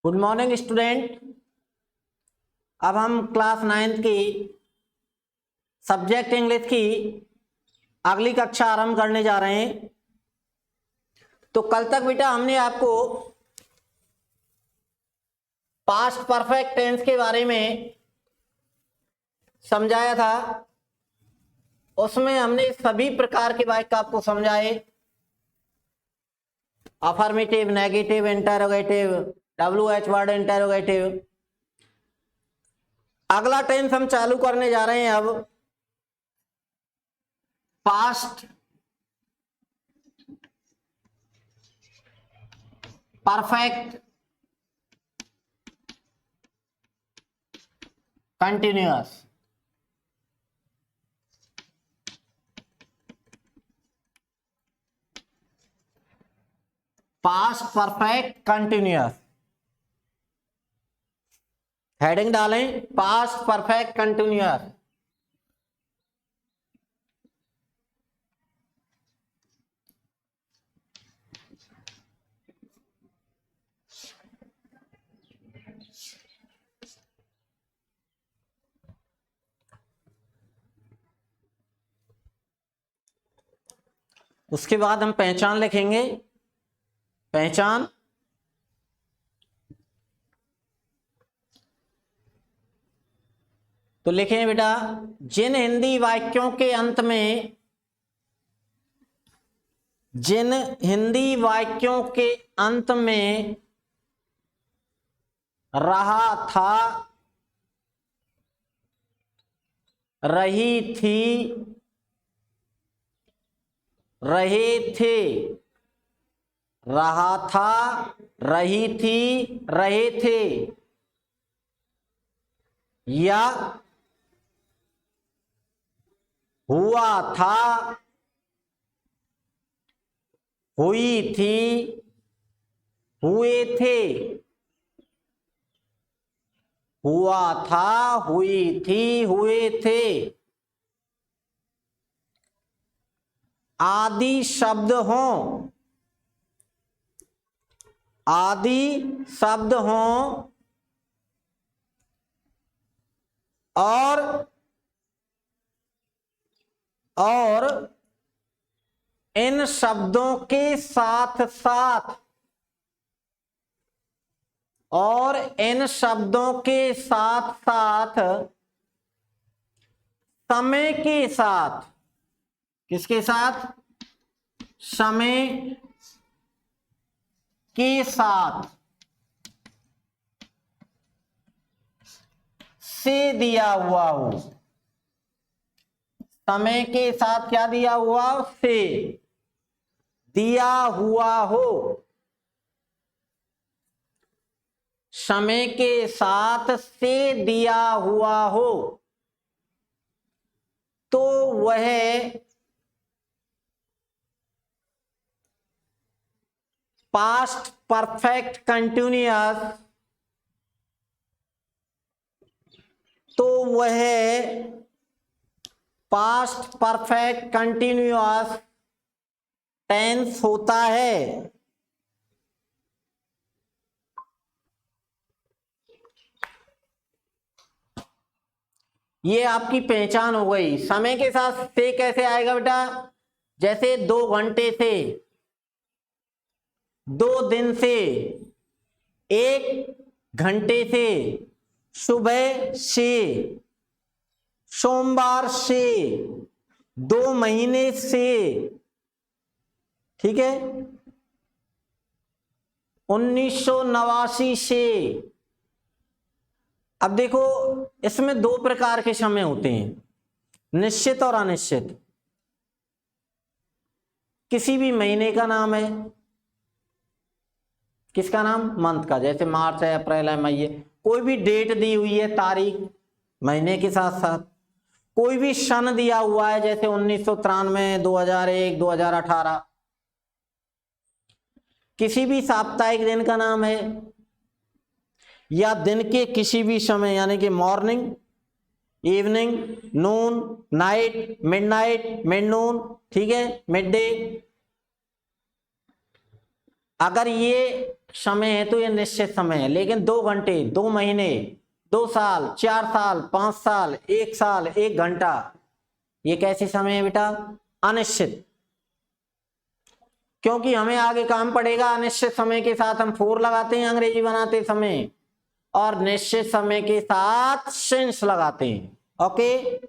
Good morning student. अब हम class 9th की सब्जेक्ट इंग्लिश की अगली कक्षा आरंभ करने जा रहे हैं। तो कल तक बेटा हमने आपको पास्ट परफेक्ट टेंस के बारे में समझाया था। उसमें हमने सभी प्रकार के वाक्य आपको समझाए, affirmative, negative, interrogative, WH word interrogative. अगला टेंस हम चालू करने जा रहे हैं अब past perfect continuous. Past perfect continuous heading डालें, पास्ट परफेक्ट कंटिन्यूअस। उसके बाद हम पहचान लिखेंगे। पहचान तो लिखें बेटा, जिन हिंदी वाक्यों के अंत में, जिन हिंदी वाक्यों के अंत में रहा था, रही थी, रहे थे, रहा था, रही थी, रहे थे, या हुआ था, हुई थी, हुए थे, हुआ था, हुई थी, हुए थे आदि शब्द हों, आदि शब्द हों और इन शब्दों के साथ साथ, और इन शब्दों के साथ साथ समय के साथ, किसके साथ? समय के साथ से दिया हुआ हो। समय के साथ क्या दिया हुआ? से दिया हुआ हो। समय के साथ से दिया हुआ हो तो वह पास्ट परफेक्ट कंटिन्यूअस, तो वह पास्ट परफेक्ट कंटिन्यूअस टेंस होता है। ये आपकी पहचान हो गई। समय के साथ से कैसे आएगा बेटा? जैसे 2 घंटे से, 2 दिन से, 1 घंटे से, सुबह से, सोमवार से, 2 महीने से, ठीक है, 1989 से। अब देखो, इसमें 2 प्रकार के समय होते हैं, निश्चित और अनिश्चित। किसी भी महीने का नाम है, किसका नाम? मंथ का, जैसे मार्च है, अप्रैल है, मई है। कोई भी डेट दी हुई है, तारीख, महीने के साथ साथ। कोई भी सन दिया हुआ है, जैसे 1993, 2001, 2018। किसी भी साप्ताहिक दिन का नाम है, या दिन के किसी भी समय, यानी कि मॉर्निंग, इवनिंग, नून, नाइट, मिडनाइट, मिड नून, ठीक है, मिड डे। अगर ये समय है तो ये निश्चित समय है, लेकिन 2 घंटे, 2 महीने, 2 साल, 4 साल, 5 साल, 1 साल, 1 घंटा, ये कैसे समय है बेटा? अनिश्चित। क्योंकि हमें आगे काम पड़ेगा अनिश्चित समय के साथ हम फोर लगाते हैं अंग्रेजी बनाते समय, और निश्चित समय के साथ सिंस लगाते हैं। ओके,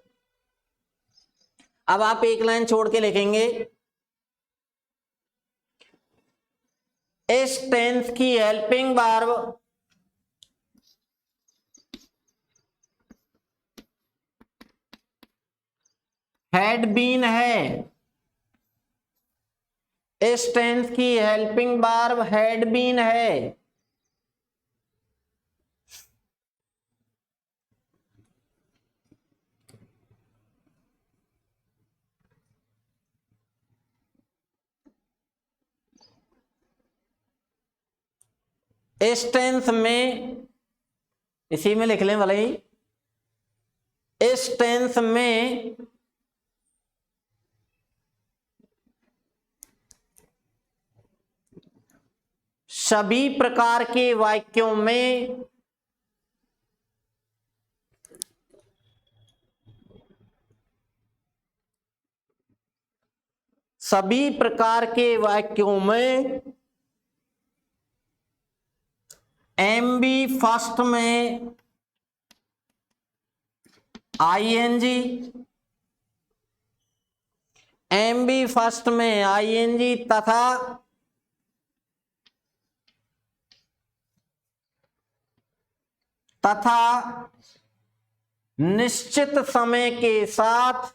अब आप एक लाइन छोड़ के लिखेंगे, इस टेंस की हेल्पिंग वर्ब हैड बीन है। इस टेंस की हेल्पिंग वर्ब हैड बीन है। इस टेंस में, इसी में लिख लें भले ही, इस टेंस में सभी प्रकार के वाक्यों में सभी प्रकार के वाक्यों में एमबी फर्स्ट में आईएनजी, एमबी फर्स्ट में आईएनजी तथा निश्चित समय के साथ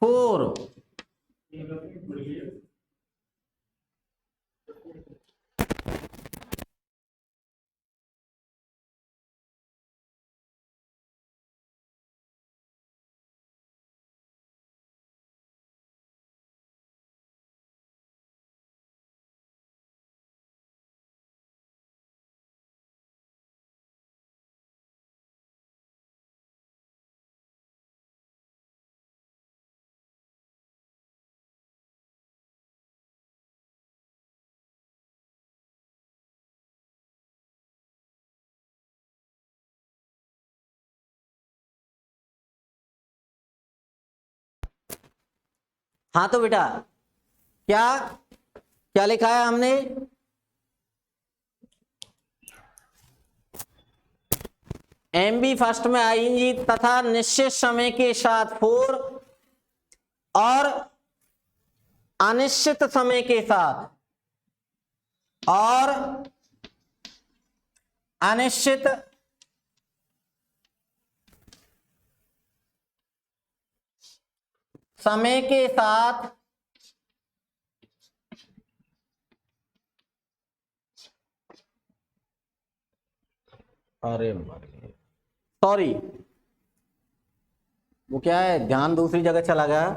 फोर। हाँ तो बेटा क्या क्या लिखा है हमने? एमबी फर्स्ट में आईएनजी तथा निश्चित समय के साथ फोर और अनिश्चित समय के साथ अनिश्चित समय के साथ अरे सॉरी वो क्या है, ध्यान दूसरी जगह चला गया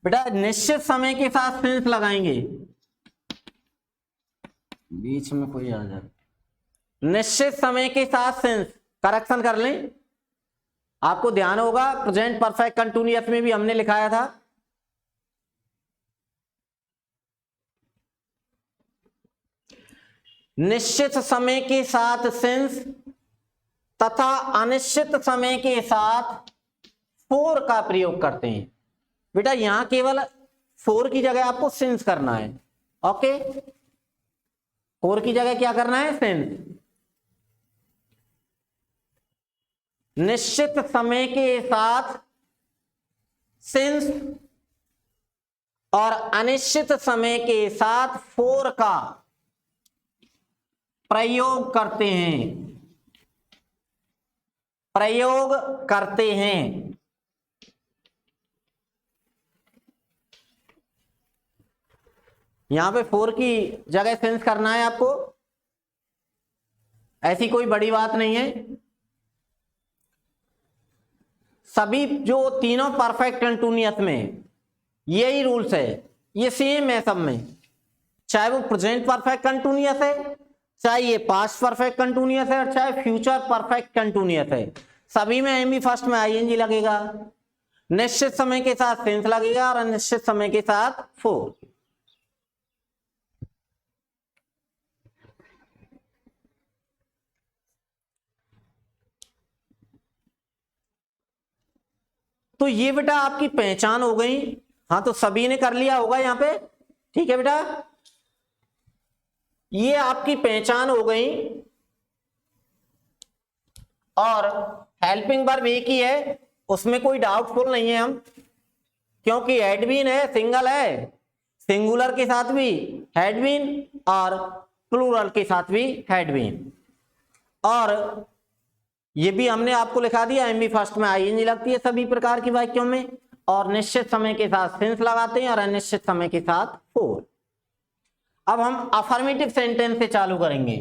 बेटा। निश्चित समय के साथ सिंस लगाएंगे, बीच में कोई आ जाए। निश्चित समय के साथ सिंस, करेक्शन कर लें, आपको ध्यान होगा प्रेजेंट परफेक्ट कंटिन्यूअस में भी हमने लिखाया था। निश्चित समय के साथ सिंस तथा अनिश्चित समय के साथ फोर का प्रयोग करते हैं। बेटा यहां केवल फोर की जगह आपको सिंस करना है। ओके, फोर की जगह क्या करना है? सिंस। निश्चित समय के साथ सिंस और अनिश्चित समय के साथ फोर का प्रयोग करते हैं। यहां पे फोर की जगह सेंस करना है आपको, ऐसी कोई बड़ी बात नहीं है। सभी जो तीनों परफेक्ट कंटिन्यूअस में यही रूल्स है, ये सेम है सब में, चाहे वो प्रेजेंट परफेक्ट कंटिन्यूअस है चाहे ये पास्ट परफेक्ट कंटिन्यूअस है और चाहे फ्यूचर परफेक्ट कंटिन्यूअस है, सभी में एम बी फर्स्ट में आईएनजी लगेगा, निश्चित समय के साथ सिंस लगेगा और अनिश्चित समय के साथ फोर। तो ये बेटा आपकी पहचान हो गई। हाँ तो सभी ने कर लिया होगा यहां पे, ठीक है बेटा, ये आपकी पहचान हो गई। और हेल्पिंग वर्ब एक ही है, उसमें कोई डाउटफुल नहीं है हम, क्योंकि हैड बीन है, सिंगल है, सिंगुलर के साथ भी हैड बीन और प्लूरल के साथ भी हैड बीन। और ये भी हमने आपको लिखा दिया, एम बी फर्स्ट में आईएनजी लगती है सभी प्रकार की वाक्यों में, और निश्चित समय के साथ सिंस लगाते हैं और अनिश्चित समय के साथ फोर। अब हम अफर्मेटिव सेंटेंस से चालू करेंगे।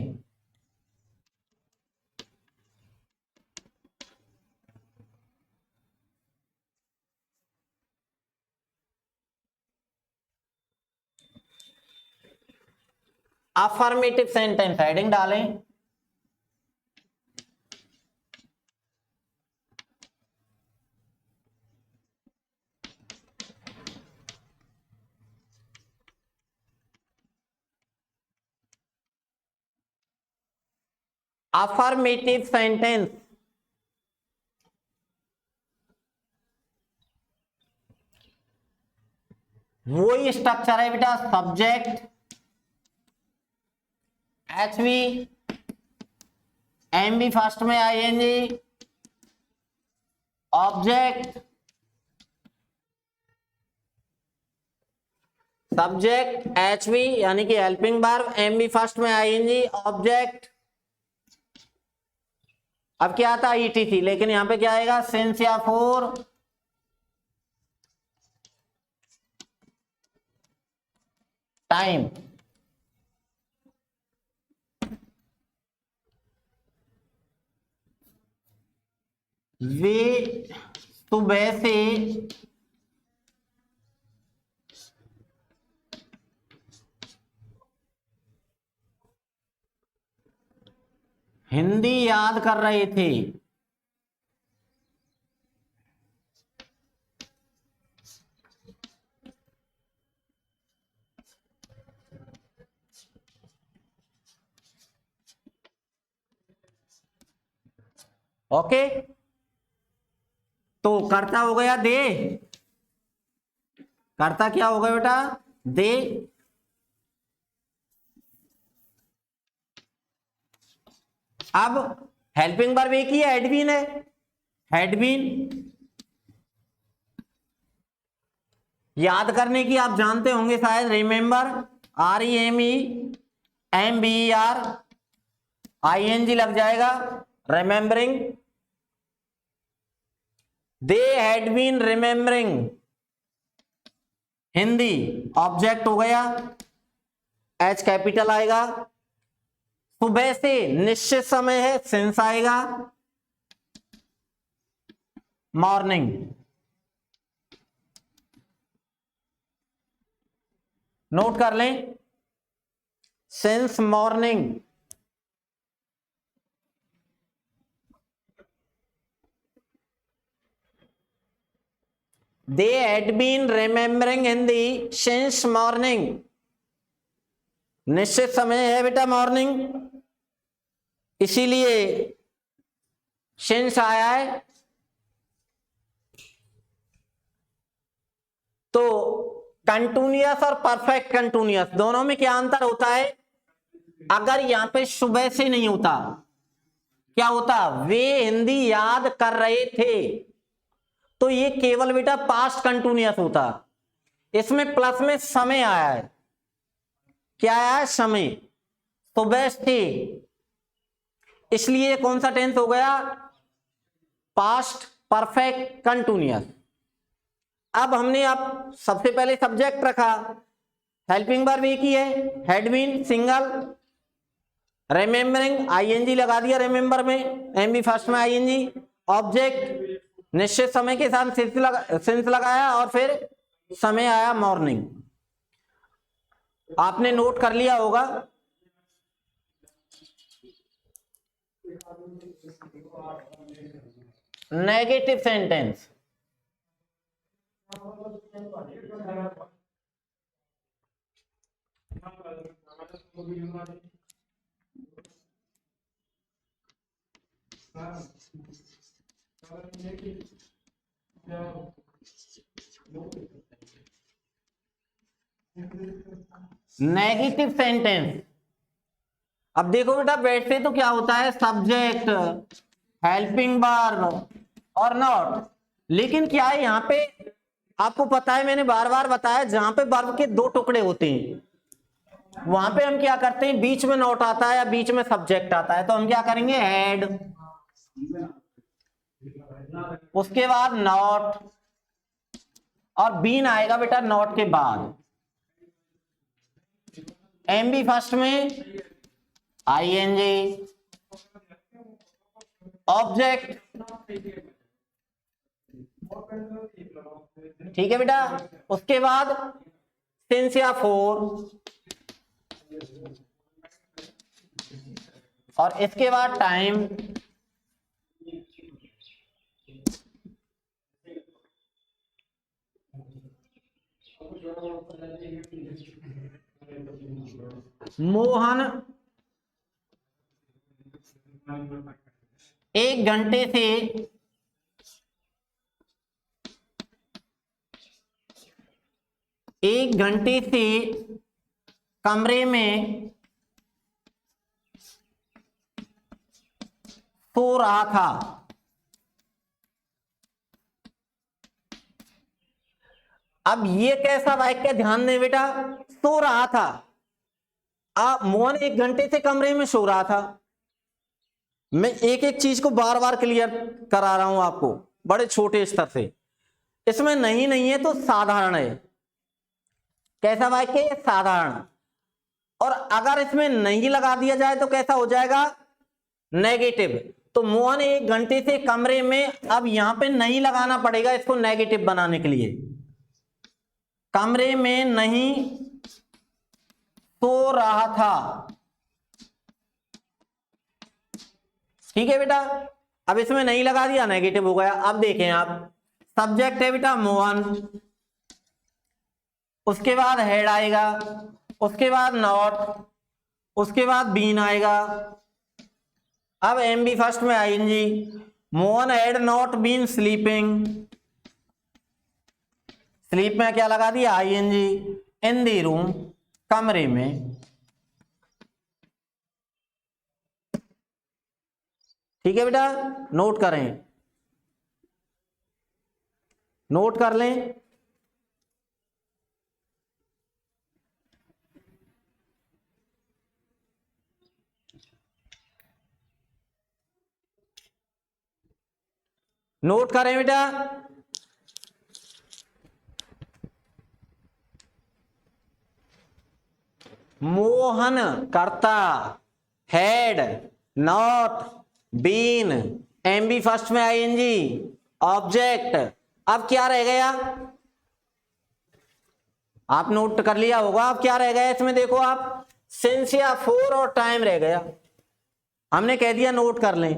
अफर्मेटिव सेंटेंस हेडिंग डालें। अफर्मेटिव सेंटेंस वही स्ट्रक्चर है बेटा, subject H V, M B first में ING, object subject H V यानी कि helping verb, M B first में आईएनजी, ऑब्जेक्ट। अब क्या आता है ईटीसी, लेकिन यहां पे क्या आएगा, सिंस या फोर, टाइम। वे सुबह से हिंदी याद कर रहे थे। ओके, तो कर्ता हो गया दे, कर्ता क्या हो गया बेटा, दे। अब हेल्पिंग वर्ब एक ही है, हैड बीन है, हैड बीन याद करने की आप जानते होंगे शायद, remember, R E M E M B E R, I N G लग जाएगा, remembering, they had been remembering Hindi, object हो गया, एच कैपिटल आएगा, सुबह से निश्चित समय है, सिंस आएगा, मॉर्निंग, नोट कर लें, since morning, they had been remembering Hindi since morning, निश्चित समय है बेटा मॉर्निंग, इसीलिए since आया है। तो कंटिन्यूअस और परफेक्ट कंटिन्यूअस दोनों में क्या अंतर होता है, अगर यहां पे सुबह से नहीं होता, क्या होता, वे हिंदी याद कर रहे थे, तो ये केवल बेटा पास्ट कंटिन्यूअस होता। इसमें प्लस में समय आया है, क्या आया है, समय, सुबह से, इसलिए कौन सा टेंस हो गया, पास्ट परफेक्ट कंटिन्यूअस। अब हमने अब सबसे पहले सब्जेक्ट रखा, हेल्पिंग वर्ब एक ही है, had been single, remembering I N G लगा दिया रिमेंबर में, एम बी फर्स्ट में आईएनजी, ऑब्जेक्ट निश्चित समय के साथ सिंस लगाया और फिर समय आया मॉर्निंग। आपने नोट कर लिया होगा, नेगेटिव सेंटेंस। Negative sentence. अब देखो बेटा, बैठते तो क्या होता है, सब्जेक्ट, हेल्पिंग वर्ब और नॉट। लेकिन क्या है यहाँ पे, आपको पता है मैंने बार बार बताया, जहां पे वर्ब के दो टुकड़े होते हैं वहां पे हम क्या करते हैं, बीच में नॉट आता है या बीच में सब्जेक्ट आता है तो हम क्या करेंगे, हैड, उसके बाद नॉट, और बीन आएगा बेटा नॉट के बाद। एम बी फर्स्ट में आईएनजी, ऑब्जेक्ट, ठीक है बेटा। उसके बाद सिंस या फोर, और इसके बाद टाइम, मोहन 1 घंटे से कमरे में सो रहा था। अब ये कैसा वाक्य, ध्यान दें बेटा, सो रहा था। आप मोहन 1 घंटे से कमरे में सो रहा था। मैं एक एक चीज को बार बार क्लियर करा रहा हूं आपको, बड़े छोटे स्तर से। इसमें नहीं है तो साधारण है। कैसा वाक्य है, साधारण। और अगर इसमें नहीं लगा दिया जाए तो कैसा हो जाएगा, नेगेटिव। तो मोहन 1 घंटे से कमरे में, अब यहां पे नहीं लगाना पड़ेगा इसको नेगेटिव बनाने के लिए। कमरे में नहीं सो रहा था, ठीक है बेटा। अब इसमें नहीं लगा दिया, नेगेटिव हो गया। अब देखें आप, सब्जेक्ट है बेटा मोहन, उसके बाद हेड आएगा, उसके बाद नॉट, उसके बाद बीन आएगा। अब एम बी फर्स्ट में I N G, Mohan had not been sleeping, sleep में क्या लगा दिया, आईएनजी, इन दी रूम, कमरे में, ठीक है बेटा। नोट करें, नोट कर लें। नोट करें बेटा। मोहन करता, had not been, M B first में आईएनजी, ऑब्जेक्ट। अब क्या रह गया, आप नोट कर लिया होगा। अब क्या रह गया इसमें, देखो आप, सिंस या फोर और टाइम रह गया। हमने कह दिया नोट कर लें।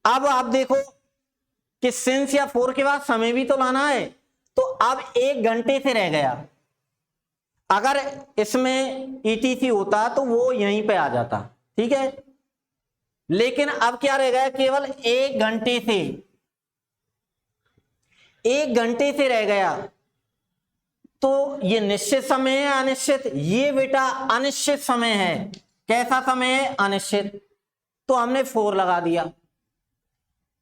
अब आप देखो कि सिंस या फोर के बाद समय भी तो लाना है, तो अब 1 घंटे से रह गया। अगर इसमें ईटीसी होता तो वो यहीं पे आ जाता, ठीक है। लेकिन अब क्या रह गया, केवल 1 घंटे से, 1 घंटे से रह गया। तो ये निश्चित समय है अनिश्चित, ये बेटा अनिश्चित समय है। कैसा समय है, अनिश्चित। तो हमने 4 लगा दिया।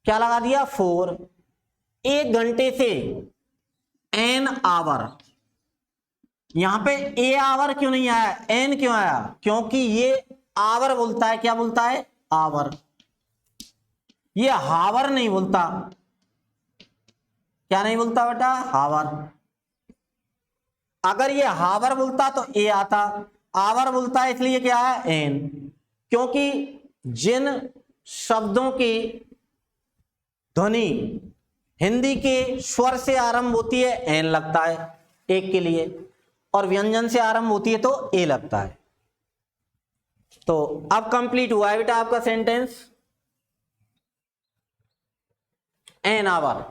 क्या लगा दिया, 4। 1 घंटे से एन आवर, यहां पे ए आवर क्यों नहीं आया, एन क्यों आया, क्योंकि ये आवर बोलता है। क्या बोलता है, आवर। ये हावर नहीं बोलता। क्या नहीं बोलता बेटा, हावर। अगर ये हावर बोलता तो ए आता, आवर बोलता है इसलिए क्या है, एन। क्योंकि जिन शब्दों की ध्वनि हिंदी के स्वर से आरंभ होती है एन लगता है एक के लिए, और व्यंजन से आरंभ होती है तो ए लगता है। तो अब कंप्लीट हुआ है बेटा आपका सेंटेंस, एन आवर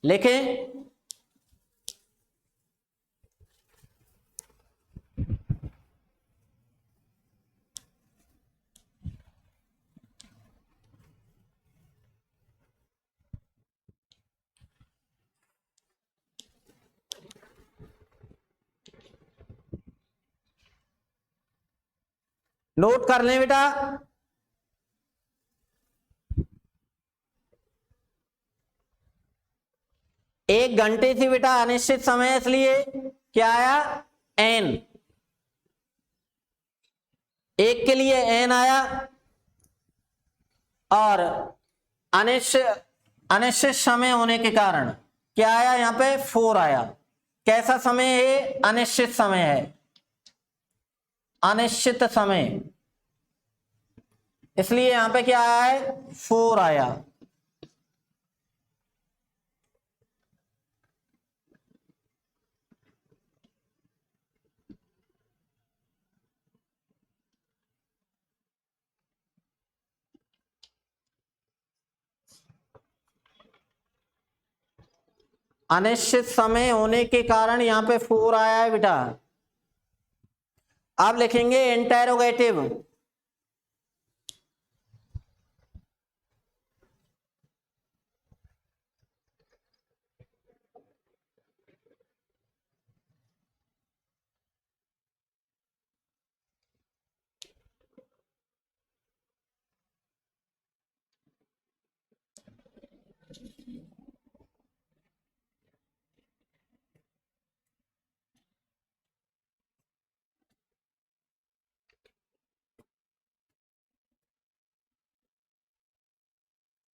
लिखें। नोट कर लें बेटा, एक घंटे से बेटा अनिश्चित समय, इसलिए क्या आया, एन। एक के लिए एन आया, और अनिश्चित अनिश्चित समय होने के कारण क्या आया, यहां पे 4 आया। कैसा समय है, अनिश्चित समय है, अनिश्चित समय, इसलिए यहां पे क्या आया है, 4 आया। अनिश्चित समय होने के कारण यहां पे 4 आया है बेटा। आप लिखेंगे interrogative,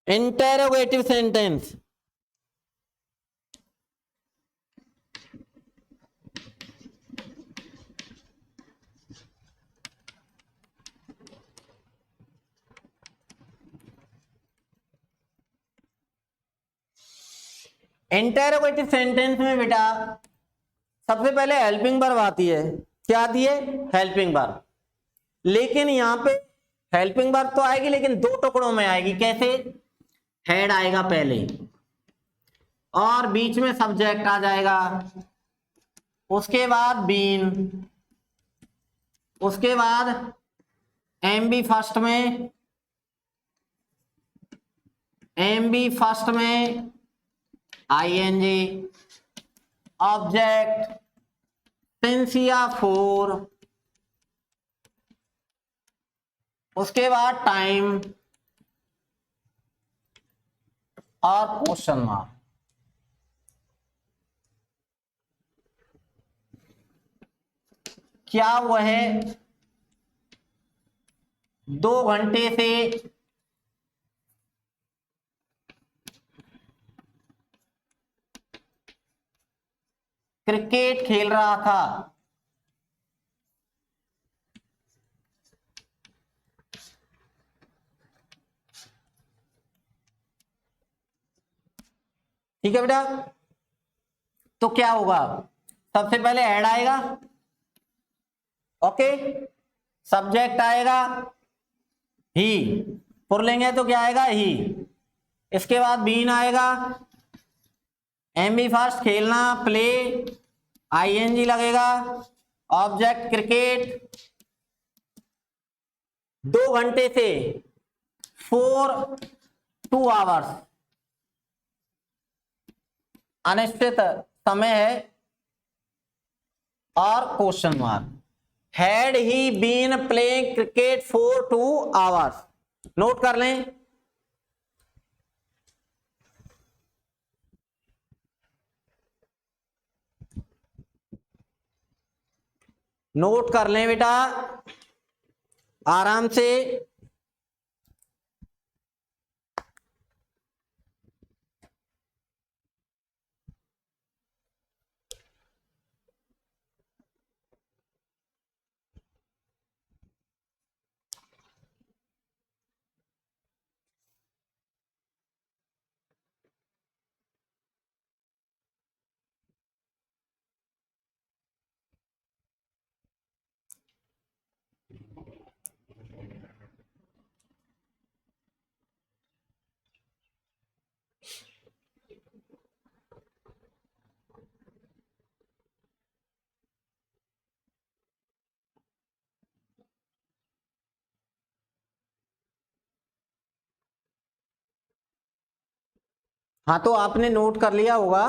interrogative sentence. Interrogative sentence में बेटा सबसे पहले हेल्पिंग वर्ब आती है, क्या आती है, हेल्पिंग वर्ब। लेकिन यहां पे हेल्पिंग वर्ब तो आएगी, लेकिन 2 टुकड़ों में आएगी। कैसे, हेड आएगा पहले और बीच में सब्जेक्ट आ जाएगा, उसके बाद बीन, उसके बाद एमबी फर्स्ट में, एमबी फर्स्ट में आईएनजी, ऑब्जेक्ट सिंसिया 4, उसके बाद टाइम और क्वेश्चन मार्क। क्या वह 2 घंटे से क्रिकेट खेल रहा था। ठीक है बेटा, तो क्या होगा, सबसे पहले हेड आएगा, ओके, सब्जेक्ट आएगा ही, पुल्लिंग है तो क्या आएगा, ही। इसके बाद बीन आएगा, एमबी फर्स्ट खेलना, प्ले, आईएनजी लगेगा, ऑब्जेक्ट क्रिकेट, 2 घंटे से 2 आवर्स अनिश्चित समय है, और क्वेश्चन मार्क। हैड ही been playing cricket for 2 hours. Note कर लें, नोट कर लें बेटा आराम से। हाँ तो आपने नोट कर लिया होगा।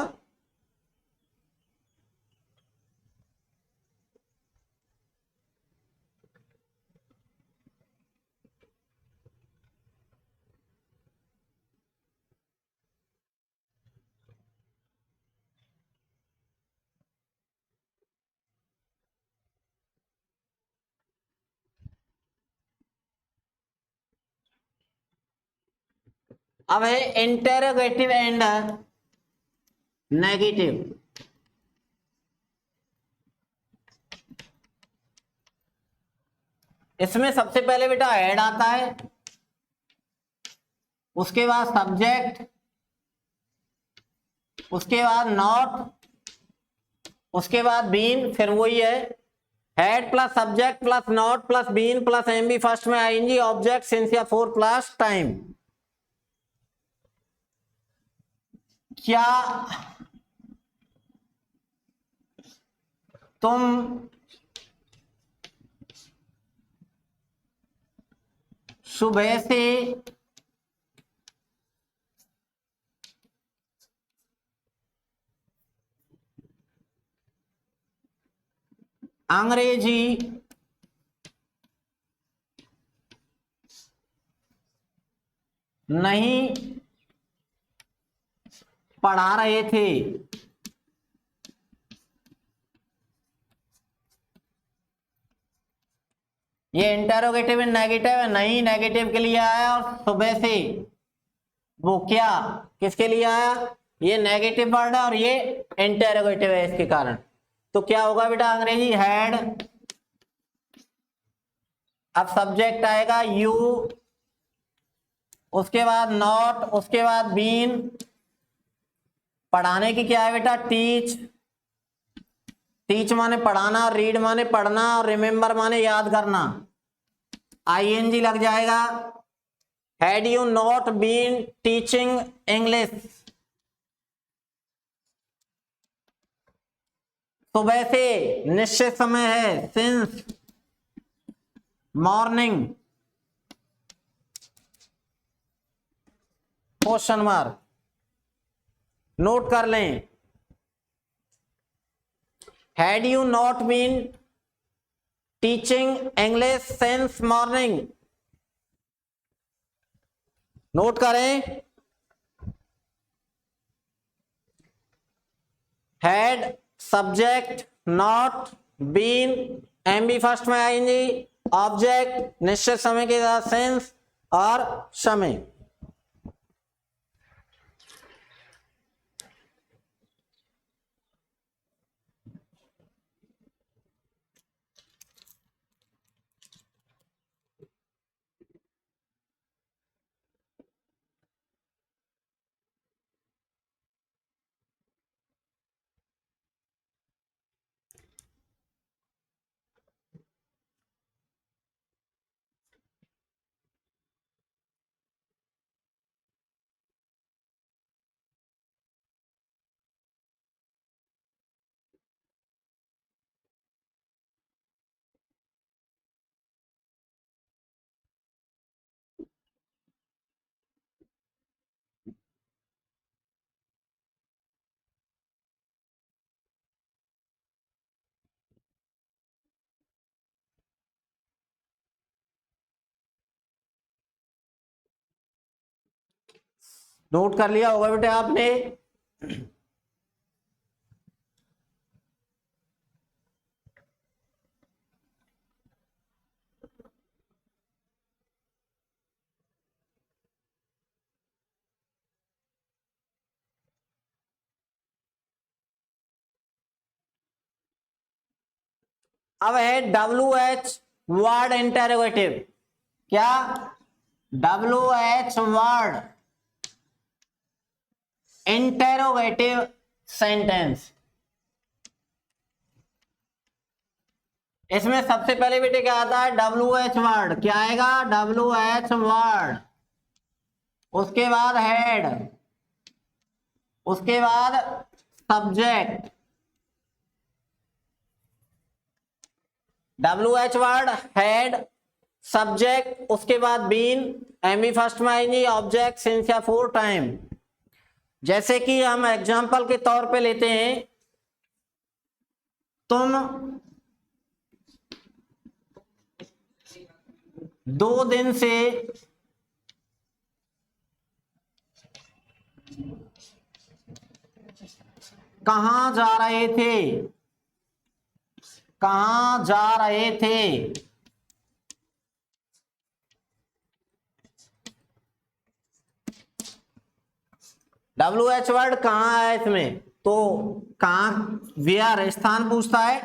अब है इंटेरोगेटिव एंड नेगेटिव। इसमें सबसे पहले बेटा हेड आता है, उसके बाद सब्जेक्ट, उसके बाद नॉट, उसके बाद बीन, फिर वही है head plus subject plus not plus been plus MB first में आईएनजी ऑब्जेक्ट सिंस या फोर प्लस टाइम। क्या तुम सुबह से अंग्रेजी नहीं पढ़ा रहे थे? ये इंटेरोगेटिव एंड नेगेटिव है, नहीं नेगेटिव के लिए आया, और सुबह से वो क्या किसके लिए आया? ये नेगेटिव वर्ड है और ये इंटेरोगेटिव है, इसके कारण तो क्या होगा बेटा? अंग्रेजी हैड, अब सब्जेक्ट आएगा यू, उसके बाद नॉट, उसके बाद बीन, पढ़ाने की क्या है बेटा? टीच, टीच माने पढ़ाना, रीड माने पढ़ना, और रिमेम्बर माने याद करना, आईएनजी लग जाएगा। Had you not been teaching English, सुबह से निश्चित समय है, since morning question mark, note कर लें। Had you not been teaching English since morning, note करें। Had subject not been MB first में आएंगी ऑब्जेक्ट निश्चित समय के साथ सिंस और समय। नोट कर लिया होगा बेटे आपने। अब है WH वर्ड इंटेरोगेटिव। क्या? WH word interrogative sentence. इसमें सबसे पहले बेटे क्या आता है? WH word. क्या आएगा? WH वर्ड, उसके बाद हेड, उसके बाद subject, WH word head subject, उसके बाद बीन, एमबी फर्स्ट में आएंगी ऑब्जेक्ट सिंस या फोर टाइम। जैसे कि हम एग्जाम्पल के तौर पे लेते हैं, तुम 2 दिन से कहां जा रहे थे, कहां जा रहे थे। WH वर्ड कहां है इसमें, तो कहां, वेयर स्थान पूछता है,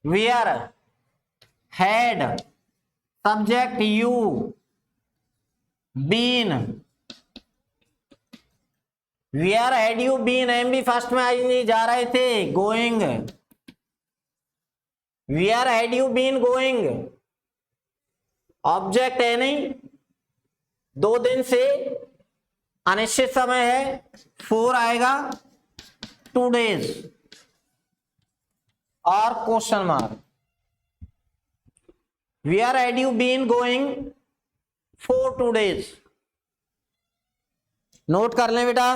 where had subject you been, where had you been, M B first में आएंगे, जा रहे थे, going, where had you been going, object है नहीं, 2 दिन से अनिश्चित समय है, 4 आएगा, 2 days और question mark, where had you been going for 2 days। Note कर लें बेटा,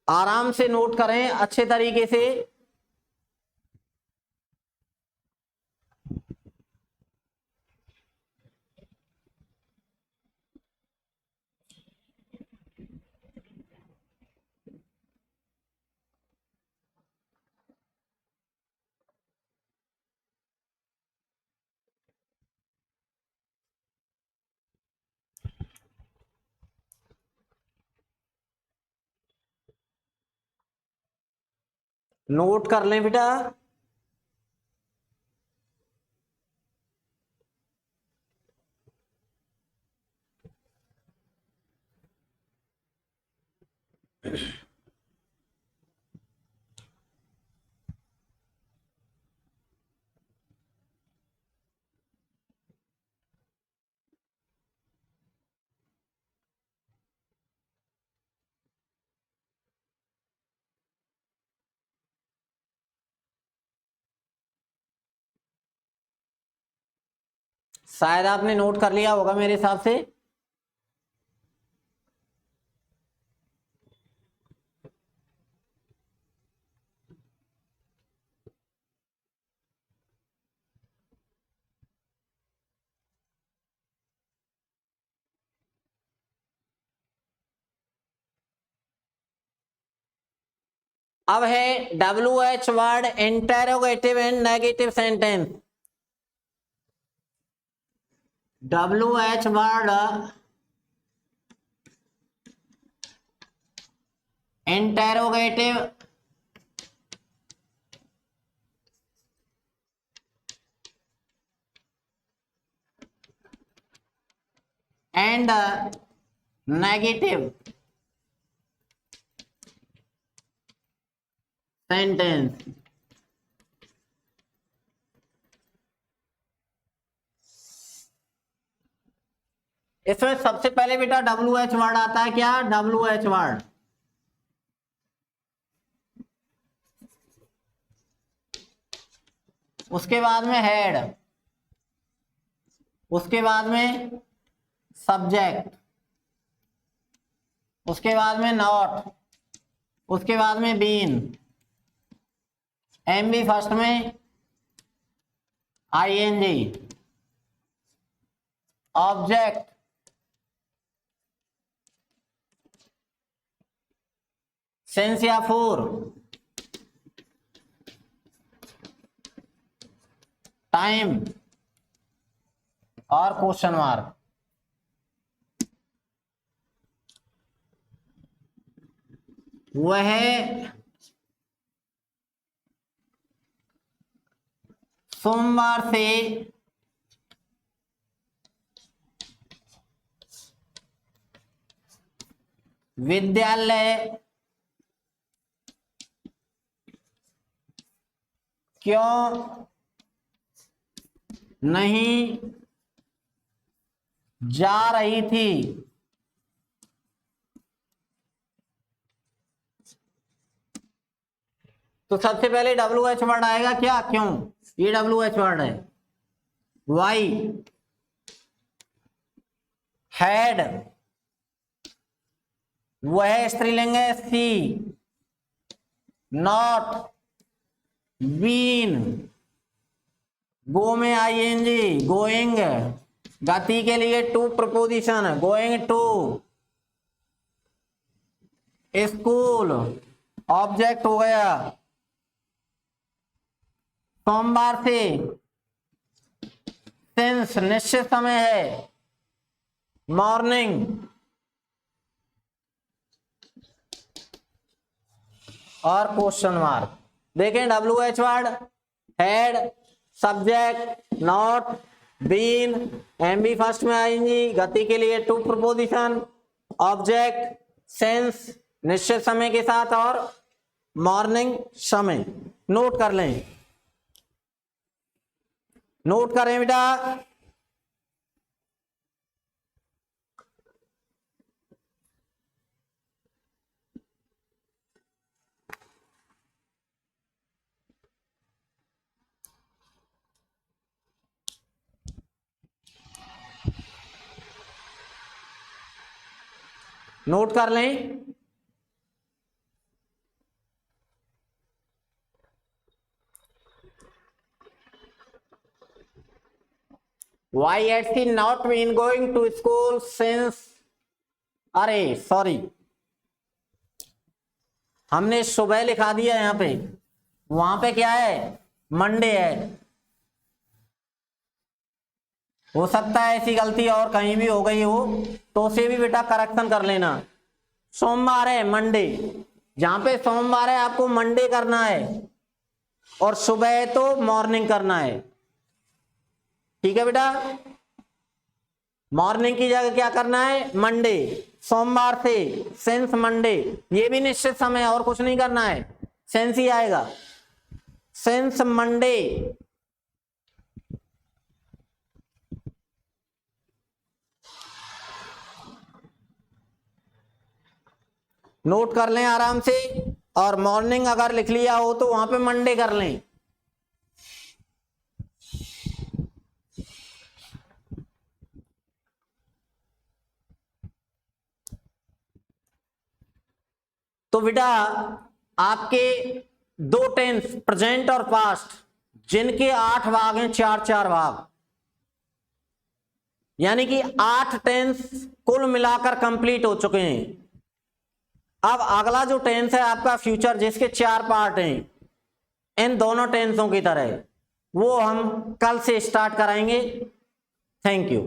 आराम से नोट करें अच्छे तरीके से। नोट कर लें बेटा, शायद आपने नोट कर लिया होगा मेरे हिसाब से। अब है WH word interrogative and negative sentence. WH word interrogative and negative sentence. इसमें सबसे पहले बेटा WH वर्ड आता है, क्या, WH वर्ड, उसके बाद में हेड, उसके बाद में सब्जेक्ट, उसके बाद में नॉट, उसके बाद में बीन, एमबी फर्स्ट में, ING, ऑब्जेक्ट, सेंस या फोर, टाइम और क्वेश्चन मार्क। वह सोमवार से विद्यालय क्यों नहीं जा रही थी। तो सबसे पहले WH वर्ड आएगा, क्या, क्यों, ये WH वर्ड है। वाई, हैड, वह स्त्रीलिंग है सी। नॉट, बीन, गो में आईएनजी, गोइंग, गति के लिए to preposition, going to. School, object हो गया। सोमवार से, सिंस निश्चित समय है। मॉर्निंग, और क्वेश्चन मार्क। देखें WH word, head, subject, not, been, MB first में आएंगी, गति के लिए टू प्रपोजिशन, ऑब्जेक्ट, सेंस निश्चित समय के साथ, और मॉर्निंग समय। नोट कर लें, नोट करें बेटा। नोट कर लें। Why has he not been going to school since? अरे सॉरी, हमने सुबह लिखा दिया यहाँ पे, वहां पे क्या है, मंडे है। हो सकता है ऐसी गलती और कहीं भी हो गई हो, तो उसे भी बेटा करेक्शन कर लेना। सोमवार है, मंडे, जहां पे सोमवार है आपको मंडे करना है, और सुबह है तो मॉर्निंग करना है। ठीक है बेटा, मॉर्निंग की जगह क्या करना है, मंडे। सोमवार से, सिंस मंडे, ये भी निश्चित समय, और कुछ नहीं करना है, सिंस ही आएगा। सिंस मंडे, नोट कर लें आराम से। और मॉर्निंग अगर लिख लिया हो तो वहां पे मंडे कर लें। तो बेटा आपके दो टेंस, प्रेजेंट और पास्ट, जिनके 8 भाग हैं, 4-4 भाग, यानी कि 8 टेंस कुल मिलाकर कंप्लीट हो चुके हैं। अब अगला जो टेंस है आपका फ्यूचर, जिसके 4 पार्ट हैं, इन दोनों टेंसों की तरह, वो हम कल से स्टार्ट कराएंगे। Thank you.